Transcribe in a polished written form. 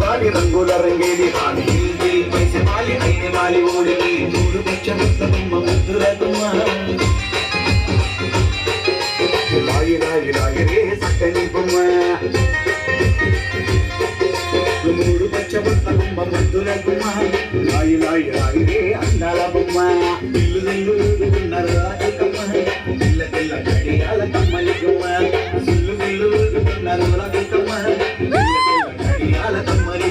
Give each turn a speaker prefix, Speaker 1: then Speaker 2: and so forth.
Speaker 1: వాలి రంగుల రంగేది ఆడి పైస వాలి అయిన వాలి ఓడికి మూడు పచ్చ బొమ్మ ముద్దుల గుమ్మ లాయి లాయి లాయి రే సక్కని బొమ్మ మూడు పచ్చ బొమ్మ ముద్దుల గుమ్మ లాయి లాయి లాయి రే అందాల బొమ్మ ఇల్లు ఇల్లు ఊరుకున్నారు రాజకమ్మ పిల్ల పిల్ల గడియాల కమ్మలి గుమ్మ ఇల్లు ఇల్లు ఊరుకున్నారు రాజకమ్మ పిల్ల పిల్ల గడియాల కమ్మలి